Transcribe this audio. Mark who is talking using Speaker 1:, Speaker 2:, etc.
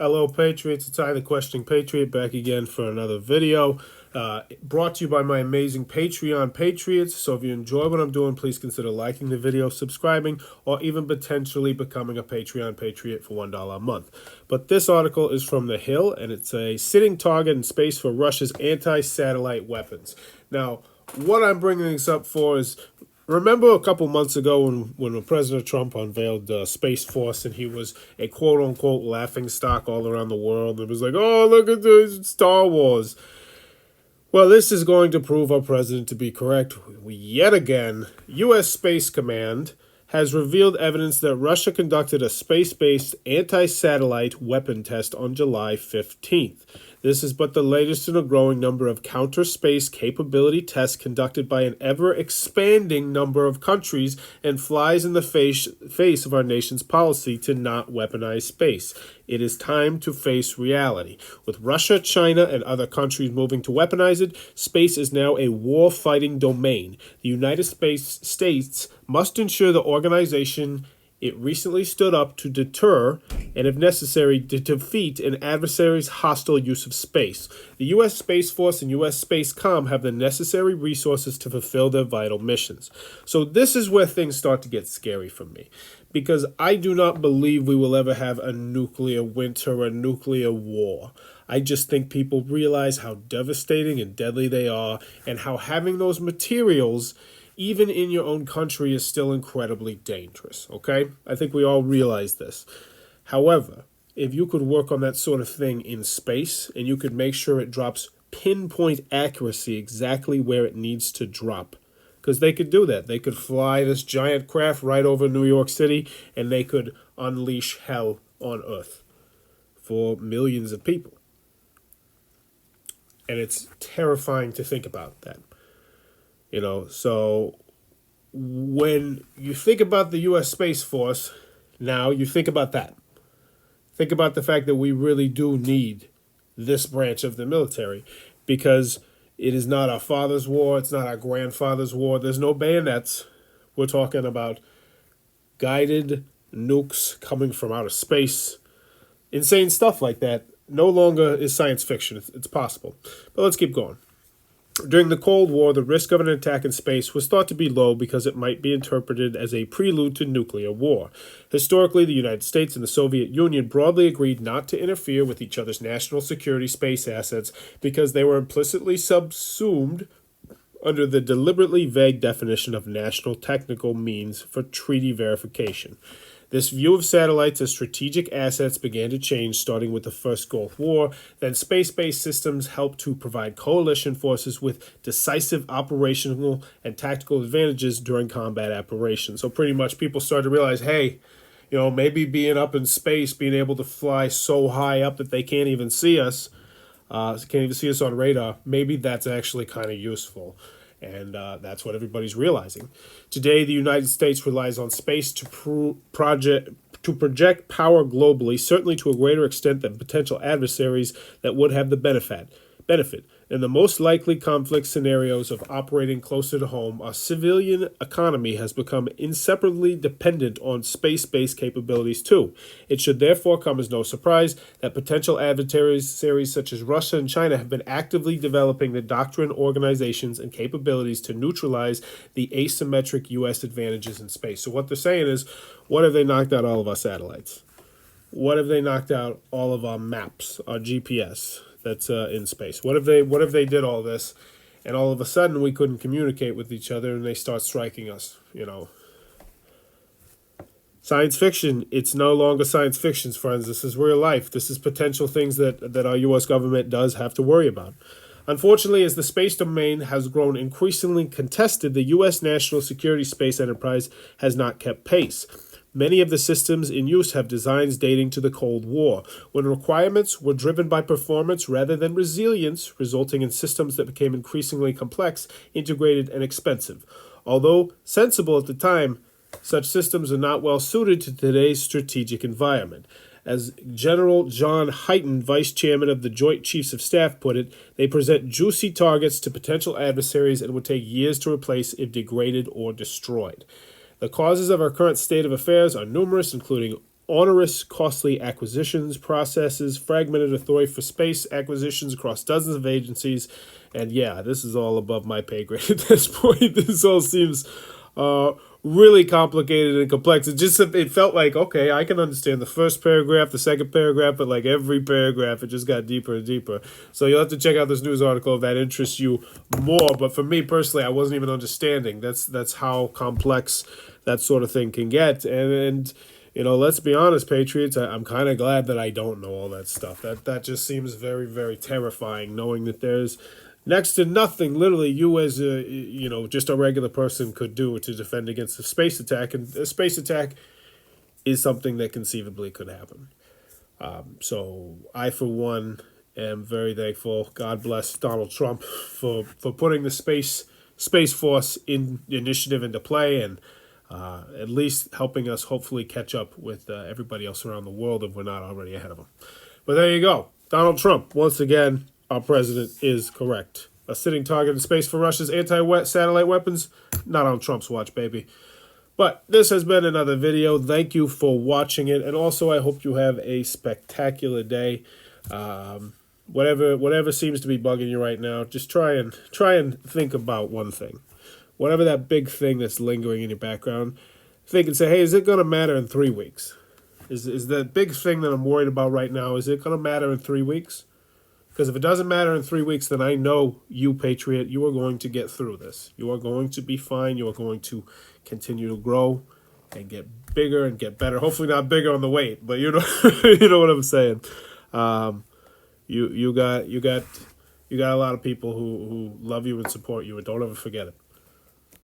Speaker 1: Hello, Patriots. It's I, the Questioning Patriot, back again for another video. Brought to you by my amazing Patreon Patriots. So if you enjoy what I'm doing, please consider liking the video, subscribing, or even potentially becoming a Patreon Patriot for $1 a month. But this article is from The Hill, and it's a sitting target in space for Russia's anti-satellite weapons. Now, what I'm bringing this up for is, remember a couple months ago when President Trump unveiled Space Force and he was a quote-unquote laughing stock all around the world? It was like, oh, look at this, Star Wars. Well, this is going to prove our president to be correct. Yet again, U.S. Space Command has revealed evidence that Russia conducted a space-based anti-satellite weapon test on July 15th. This is but the latest in a growing number of counter-space capability tests conducted by an ever-expanding number of countries and flies in the face of our nation's policy to not weaponize space. It is time to face reality. With Russia, China, and other countries moving to weaponize it, space is now a war-fighting domain. The United States must ensure the organization it recently stood up to deter, and if necessary, to defeat an adversary's hostile use of space. The U.S. Space Force and U.S. Space Com have the necessary resources to fulfill their vital missions. So this is where things start to get scary for me, because I do not believe we will ever have a nuclear winter or a nuclear war. I just think people realize how devastating and deadly they are, and how having those materials even in your own country is still incredibly dangerous, okay? I think we all realize this. However, if you could work on that sort of thing in space and you could make sure it drops pinpoint accuracy exactly where it needs to drop, because they could do that. They could fly this giant craft right over New York City and they could unleash hell on Earth for millions of people. And it's terrifying to think about that. You know, so when you think about the U.S. Space Force, now you think about that. Think about the fact that we really do need this branch of the military, because it is not our father's war. It's not our grandfather's war. There's no bayonets. We're talking about guided nukes coming from outer space. Insane stuff like that no longer is science fiction. It's possible. But let's keep going. During the Cold War, the risk of an attack in space was thought to be low because it might be interpreted as a prelude to nuclear war. Historically, the United States and the Soviet Union broadly agreed not to interfere with each other's national security space assets because they were implicitly subsumed under the deliberately vague definition of national technical means for treaty verification. This view of satellites as strategic assets began to change starting with the first Gulf War. Then space-based systems helped to provide coalition forces with decisive operational and tactical advantages during combat operations. So pretty much people started to realize, hey, you know, maybe being up in space, being able to fly so high up that they can't even see us, can't even see us on radar, maybe that's actually kind of useful. And that's what everybody's realizing. Today, the United States relies on space to project power globally, certainly to a greater extent than potential adversaries that would have the benefit. In the most likely conflict scenarios of operating closer to home, our civilian economy has become inseparably dependent on space-based capabilities too. It should therefore come as no surprise that potential adversaries such as Russia and China have been actively developing the doctrine, organizations, and capabilities to neutralize the asymmetric U.S. advantages in space. So what they're saying is, what if they knocked out all of our satellites? What if they knocked out all of our maps, our GPS? That's in space. What if they did all this, and all of a sudden we couldn't communicate with each other, and they start striking us? You know, science fiction. It's no longer science fiction, friends. This is real life. This is potential things that our U.S. government does have to worry about. Unfortunately, as the space domain has grown increasingly contested, the U.S. national security space enterprise has not kept pace. Many of the systems in use have designs dating to the Cold War, when requirements were driven by performance rather than resilience, resulting in systems that became increasingly complex, integrated, and expensive. Although sensible at the time, such systems are not well suited to today's strategic environment. As General John Hyten, Vice Chairman of the Joint Chiefs of Staff, put it, they present juicy targets to potential adversaries and would take years to replace if degraded or destroyed. The causes of our current state of affairs are numerous, including onerous, costly acquisitions processes, fragmented authority for space acquisitions across dozens of agencies. And yeah, this is all above my pay grade at this point. This all seems really complicated and complex. It felt like, okay, I can understand the first paragraph, the second paragraph, but like every paragraph, it just got deeper and deeper. So you'll have to check out this news article if that interests you more. But for me personally, I wasn't even understanding. That's how complex that sort of thing can get. And you know, let's be honest, Patriots, I'm kind of glad that I don't know all that stuff. That just seems very, very terrifying, knowing that there's next to nothing, literally, you as a, you know, just a regular person could do to defend against a space attack. And a space attack is something that conceivably could happen. So I, for one, am very thankful. God bless Donald Trump for putting the Space Force initiative into play, and at least helping us hopefully catch up with everybody else around the world if we're not already ahead of them. But there you go. Donald Trump, once again, our president is correct. A sitting target in space for Russia's anti-satellite weapons? Not on Trump's watch, baby. But this has been another video. Thank you for watching it. And also, I hope you have a spectacular day. Whatever seems to be bugging you right now, just try and think about one thing. Whatever that big thing that's lingering in your background, think and say, hey, is it going to matter in 3 weeks? Is that big thing that I'm worried about right now, is it going to matter in 3 weeks? Because if it doesn't matter in 3 weeks, then I know you, Patriot, you are going to get through this. You are going to be fine. You are going to continue to grow and get bigger and get better. Hopefully not bigger on the weight, but you know you know what I'm saying. You got a lot of people who love you and support you, and don't ever forget it.